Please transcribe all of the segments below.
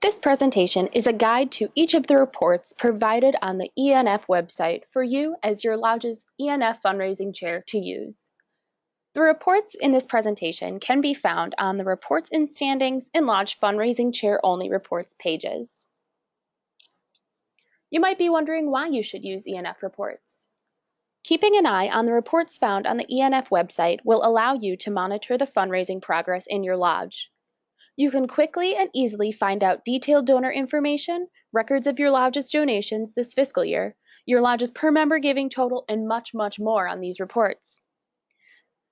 This presentation is a guide to each of the reports provided on the ENF website for you as your lodge's ENF fundraising chair to use. The reports in this presentation can be found on the Reports and Standings and Lodge Fundraising Chair Only Reports pages. You might be wondering why you should use ENF reports. Keeping an eye on the reports found on the ENF website will allow you to monitor the fundraising progress in your lodge. You can quickly and easily find out detailed donor information, records of your lodge's donations this fiscal year, your lodge's per member giving total, and much more on these reports.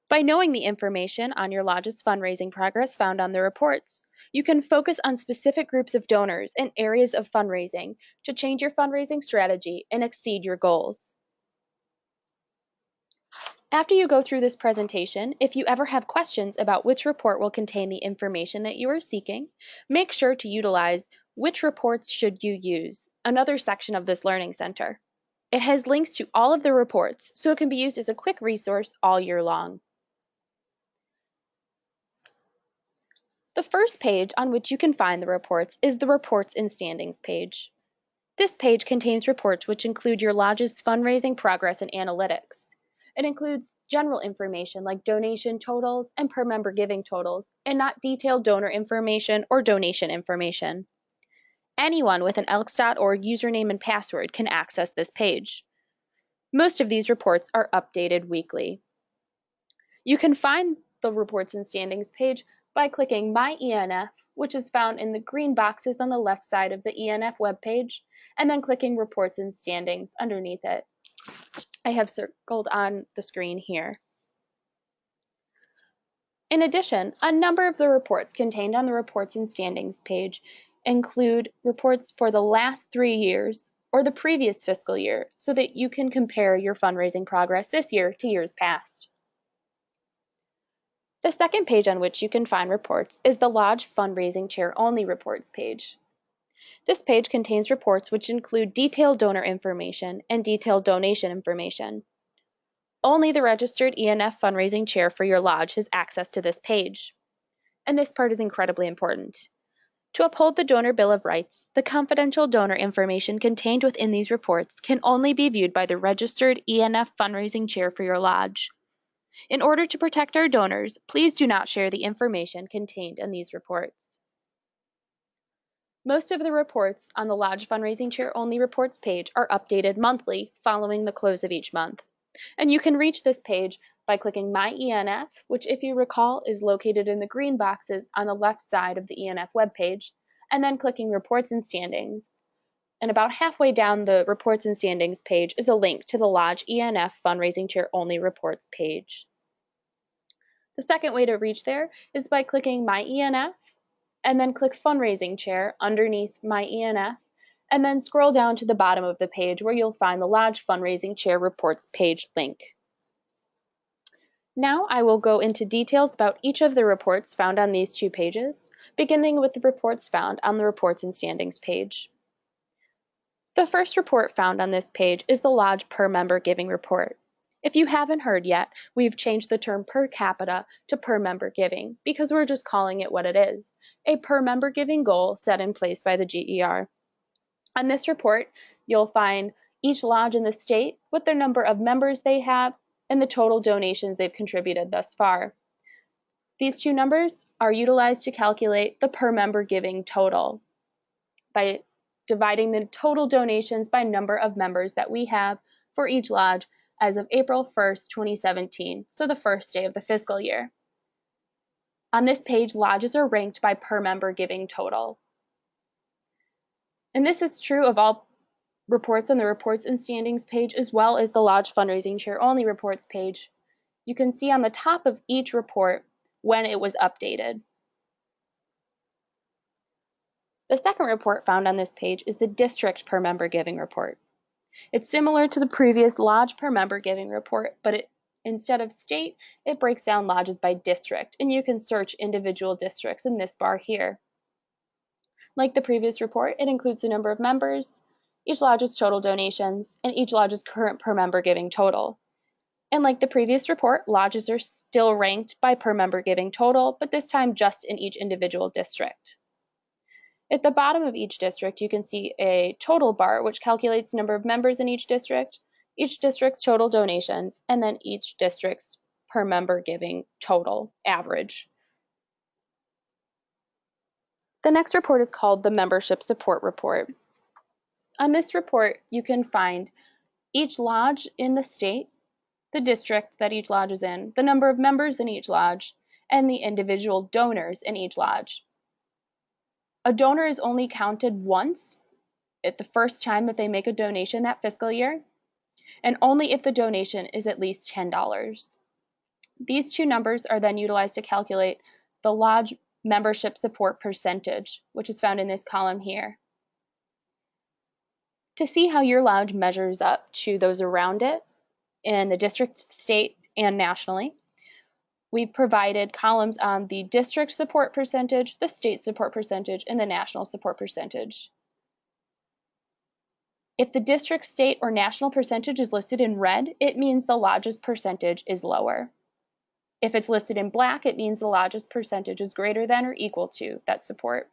By knowing the information on your lodge's fundraising progress found on the reports, you can focus on specific groups of donors and areas of fundraising to change your fundraising strategy and exceed your goals. After you go through this presentation, if you ever have questions about which report will contain the information that you are seeking, make sure to utilize Which Reports Should You Use, another section of this Learning Center. It has links to all of the reports, so it can be used as a quick resource all year long. The first page on which you can find the reports is the Reports and Standings page. This page contains reports which include your lodge's fundraising progress and analytics. It includes general information like donation totals and per member giving totals, and not detailed donor information or donation information. Anyone with an elks.org username and password can access this page. Most of these reports are updated weekly. You can find the Reports and Standings page by clicking My ENF, which is found in the green boxes on the left side of the ENF webpage, and then clicking Reports and Standings underneath it. I have circled on the screen here. In addition, a number of the reports contained on the Reports and Standings page include reports for the last 3 years or the previous fiscal year so that you can compare your fundraising progress this year to years past. The second page on which you can find reports is the Lodge Fundraising Chair Only Reports page. This page contains reports which include detailed donor information and detailed donation information. Only the registered ENF fundraising chair for your lodge has access to this page. And this part is incredibly important. To uphold the Donor Bill of Rights, the confidential donor information contained within these reports can only be viewed by the registered ENF fundraising chair for your lodge. In order to protect our donors, please do not share the information contained in these reports. Most of the reports on the Lodge Fundraising Chair Only Reports page are updated monthly following the close of each month. And you can reach this page by clicking My ENF, which, if you recall, is located in the green boxes on the left side of the ENF webpage, and then clicking Reports and Standings. And about halfway down the Reports and Standings page is a link to the Lodge ENF Fundraising Chair Only Reports page. The second way to reach there is by clicking My ENF, and then click Fundraising Chair underneath My ENF, and then scroll down to the bottom of the page where you'll find the Lodge Fundraising Chair Reports page link. Now I will go into details about each of the reports found on these two pages, beginning with the reports found on the Reports and Standings page. The first report found on this page is the Lodge Per Member Giving Report. If you haven't heard yet, we've changed the term per capita to per member giving because we're just calling it what it is, a per member giving goal set in place by the GER. On this report, you'll find each lodge in the state with the number of members they have and the total donations they've contributed thus far. These two numbers are utilized to calculate the per member giving total by dividing the total donations by number of members that we have for each lodge as of April 1st, 2017, so the first day of the fiscal year. On this page, lodges are ranked by per member giving total. And this is true of all reports on the Reports and Standings page as well as the Lodge Fundraising Chair Only Reports page. You can see on the top of each report when it was updated. The second report found on this page is the District Per Member Giving Report. It's similar to the previous Lodge Per Member Giving Report, but instead of state, it breaks down lodges by district, and you can search individual districts in this bar here. Like the previous report, it includes the number of members, each lodge's total donations, and each lodge's current per member giving total. And like the previous report, lodges are still ranked by per member giving total, but this time just in each individual district. At the bottom of each district, you can see a total bar, which calculates the number of members in each district's total donations, and then each district's per member giving total average. The next report is called the Membership Support Report. On this report, you can find each lodge in the state, the district that each lodge is in, the number of members in each lodge, and the individual donors in each lodge. A donor is only counted once at the first time that they make a donation that fiscal year, and only if the donation is at least $10. These two numbers are then utilized to calculate the lodge membership support percentage, which is found in this column here. To see how your lodge measures up to those around it in the district, state, and nationally, we've provided columns on the district support percentage, the state support percentage, and the national support percentage. If the district, state, or national percentage is listed in red, it means the lodge's percentage is lower. If it's listed in black, it means the lodge's percentage is greater than or equal to that support.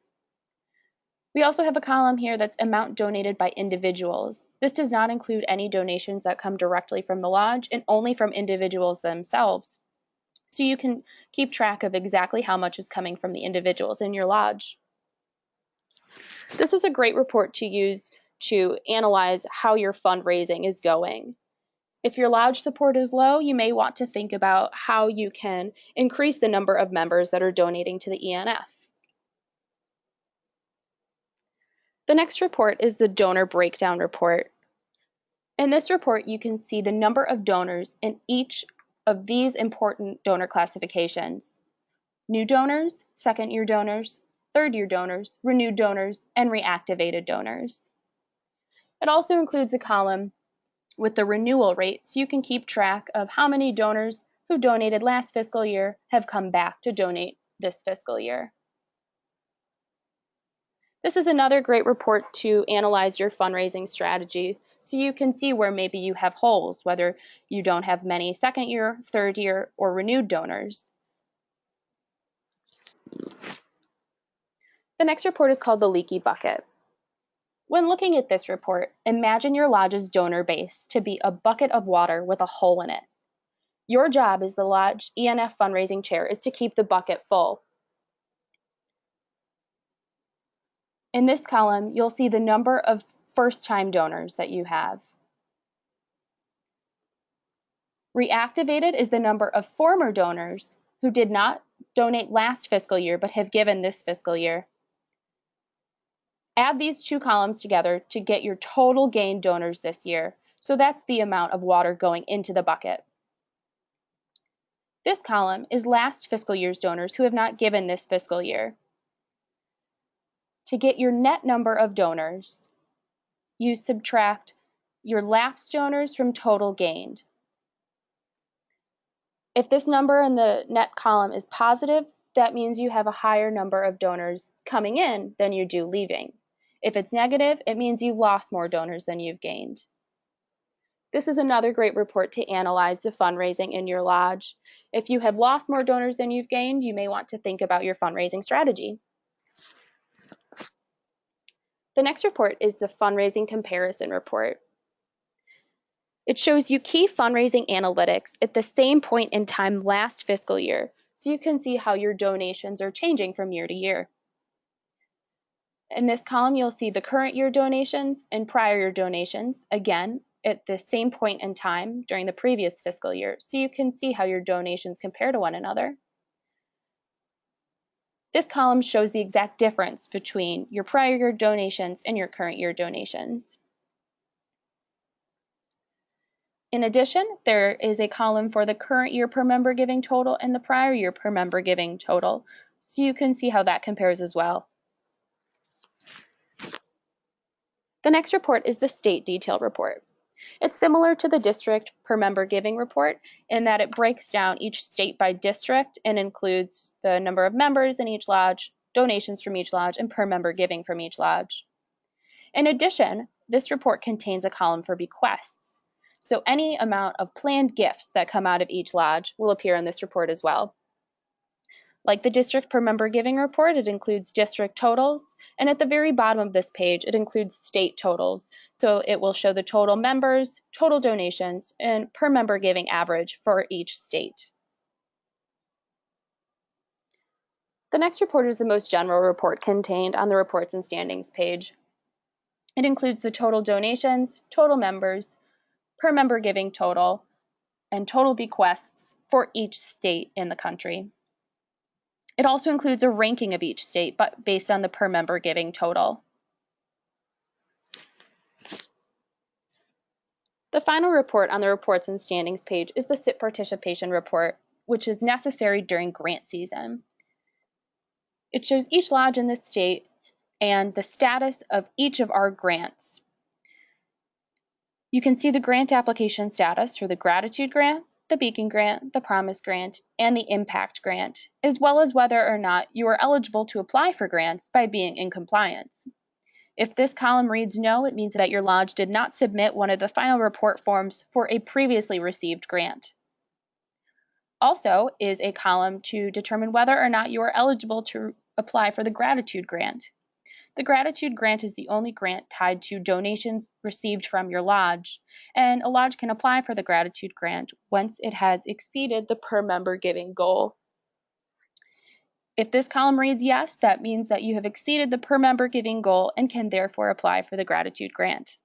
We also have a column here that's amount donated by individuals. This does not include any donations that come directly from the lodge and only from individuals themselves. So you can keep track of exactly how much is coming from the individuals in your lodge. This is a great report to use to analyze how your fundraising is going. If your lodge support is low, you may want to think about how you can increase the number of members that are donating to the ENF. The next report is the Donor Breakdown Report. In this report, you can see the number of donors in each of these important donor classifications: new donors, second-year donors, third-year donors, renewed donors, and reactivated donors. It also includes a column with the renewal rate, so you can keep track of how many donors who donated last fiscal year have come back to donate this fiscal year. This is another great report to analyze your fundraising strategy, so you can see where maybe you have holes, whether you don't have many second year, third year, or renewed donors. The next report is called the Leaky Bucket. When looking at this report, imagine your lodge's donor base to be a bucket of water with a hole in it. Your job as the lodge ENF fundraising chair is to keep the bucket full. In this column, you'll see the number of first-time donors that you have. Reactivated is the number of former donors who did not donate last fiscal year but have given this fiscal year. Add these two columns together to get your total gained donors this year. So that's the amount of water going into the bucket. This column is last fiscal year's donors who have not given this fiscal year. To get your net number of donors, you subtract your lapsed donors from total gained. If this number in the net column is positive, that means you have a higher number of donors coming in than you do leaving. If it's negative, it means you've lost more donors than you've gained. This is another great report to analyze the fundraising in your lodge. If you have lost more donors than you've gained, you may want to think about your fundraising strategy. The next report is the Fundraising Comparison Report. It shows you key fundraising analytics at the same point in time last fiscal year, so you can see how your donations are changing from year to year. In this column, you'll see the current year donations and prior year donations, again, at the same point in time during the previous fiscal year, so you can see how your donations compare to one another. This column shows the exact difference between your prior year donations and your current year donations. In addition, there is a column for the current year per member giving total and the prior year per member giving total, so you can see how that compares as well. The next report is the State Detail Report. It's similar to the district per member giving report in that it breaks down each state by district and includes the number of members in each lodge, donations from each lodge, and per member giving from each lodge. In addition, this report contains a column for bequests. So any amount of planned gifts that come out of each lodge will appear in this report as well. Like the district per member giving report, it includes district totals, and at the very bottom of this page, it includes state totals. So it will show the total members, total donations, and per member giving average for each state. The next report is the most general report contained on the Reports and Standings page. It includes the total donations, total members, per member giving total, and total bequests for each state in the country. It also includes a ranking of each state, but based on the per member giving total. The final report on the Reports and Standings page is the SIP participation report, which is necessary during grant season. It shows each lodge in the state and the status of each of our grants. You can see the grant application status for the Gratitude Grant, the Beacon Grant, the Promise Grant, and the Impact Grant, as well as whether or not you are eligible to apply for grants by being in compliance. If this column reads no, it means that your lodge did not submit one of the final report forms for a previously received grant. Also is a column to determine whether or not you are eligible to apply for the Gratitude Grant. The Gratitude Grant is the only grant tied to donations received from your lodge, and a lodge can apply for the Gratitude Grant once it has exceeded the per member giving goal. If this column reads yes, that means that you have exceeded the per member giving goal and can therefore apply for the Gratitude Grant.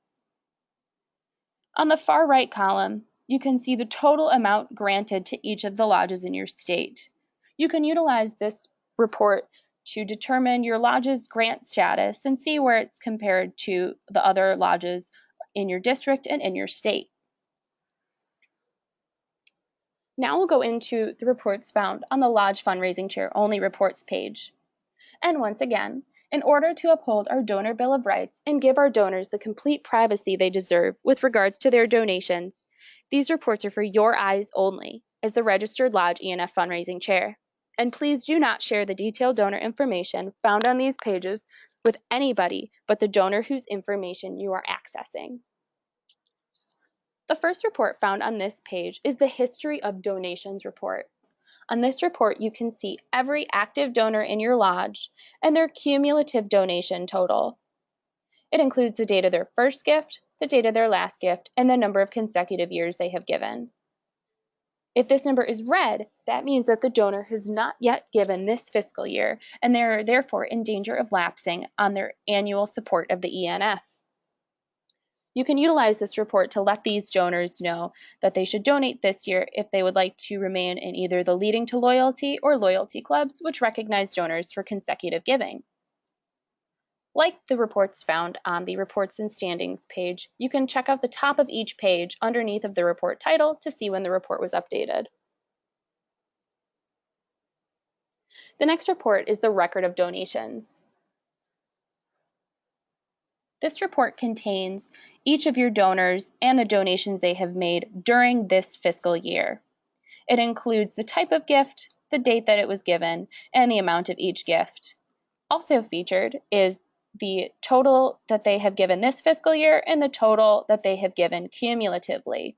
On the far right column, you can see the total amount granted to each of the lodges in your state. You can utilize this report to determine your lodge's grant status and see where it's compared to the other lodges in your district and in your state. Now we'll go into the reports found on the Lodge Fundraising Chair Only Reports page. And once again, in order to uphold our Donor Bill of Rights and give our donors the complete privacy they deserve with regards to their donations, these reports are for your eyes only as the Registered Lodge ENF Fundraising Chair. And please do not share the detailed donor information found on these pages with anybody but the donor whose information you are accessing. The first report found on this page is the History of Donations report. On this report, you can see every active donor in your lodge and their cumulative donation total. It includes the date of their first gift, the date of their last gift, and the number of consecutive years they have given. If this number is red, that means that the donor has not yet given this fiscal year, and they are therefore in danger of lapsing on their annual support of the ENF. You can utilize this report to let these donors know that they should donate this year if they would like to remain in either the Leading to Loyalty or Loyalty Clubs, which recognize donors for consecutive giving. Like the reports found on the Reports and Standings page, you can check out the top of each page underneath of the report title to see when the report was updated. The next report is the Record of Donations. This report contains each of your donors and the donations they have made during this fiscal year. It includes the type of gift, the date that it was given, and the amount of each gift. Also featured is the total that they have given this fiscal year and the total that they have given cumulatively.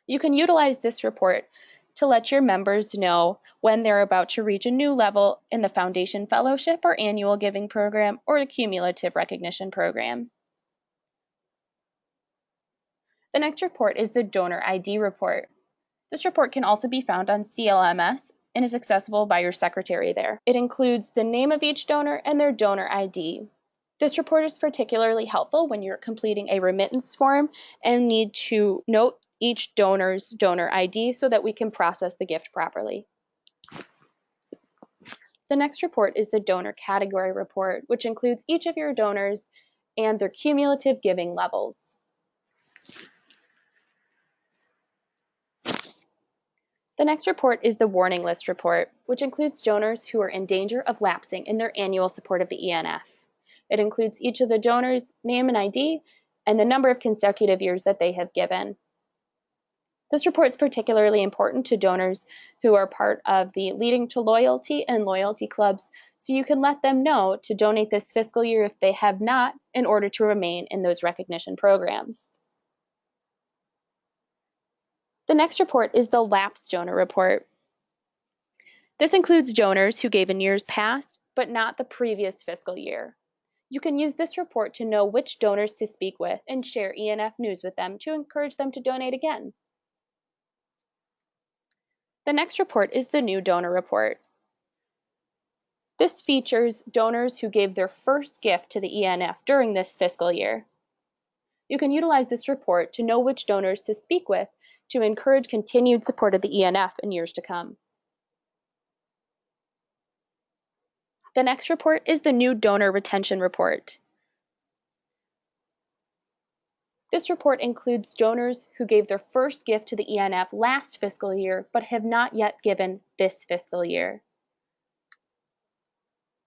You can utilize this report to let your members know when they're about to reach a new level in the Foundation Fellowship or Annual Giving Program or the Cumulative Recognition Program. The next report is the Donor ID report. This report can also be found on CLMS and is accessible by your secretary there. It includes the name of each donor and their donor ID. This report is particularly helpful when you're completing a remittance form and need to note each donor's donor ID so that we can process the gift properly. The next report is the Donor Category report, which includes each of your donors and their cumulative giving levels. The next report is the Warning List report, which includes donors who are in danger of lapsing in their annual support of the ENF. It includes each of the donors' name and ID and the number of consecutive years that they have given. This report is particularly important to donors who are part of the Leading to Loyalty and Loyalty Clubs, so you can let them know to donate this fiscal year if they have not, in order to remain in those recognition programs. The next report is the Lapsed Donor report. This includes donors who gave in years past, but not the previous fiscal year. You can use this report to know which donors to speak with and share ENF news with them to encourage them to donate again. The next report is the new donor report. This features donors who gave their first gift to the ENF during this fiscal year. You can utilize this report to know which donors to speak with to encourage continued support of the ENF in years to come. The next report is the new donor retention report. This report includes donors who gave their first gift to the ENF last fiscal year but have not yet given this fiscal year.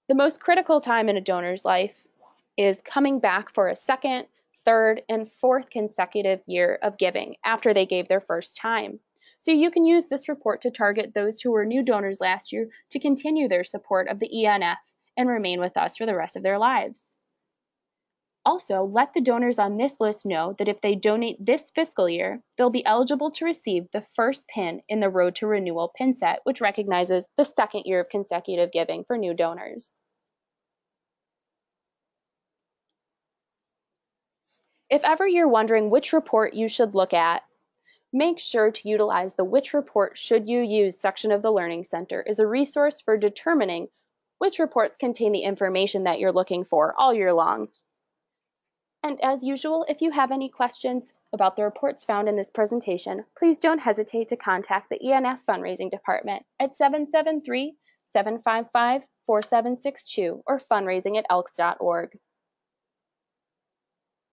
The most critical time in a donor's life is coming back for a second, third, and fourth consecutive year of giving after they gave their first time. So you can use this report to target those who were new donors last year to continue their support of the ENF and remain with us for the rest of their lives. Also, let the donors on this list know that if they donate this fiscal year, they'll be eligible to receive the first pin in the Road to Renewal pin set, which recognizes the second year of consecutive giving for new donors. If ever you're wondering which report you should look at, make sure to utilize the Which Report Should You Use section of the Learning Center as a resource for determining which reports contain the information that you're looking for all year long. And as usual, if you have any questions about the reports found in this presentation, please don't hesitate to contact the ENF Fundraising Department at 773-755-4762 or fundraising@elks.org.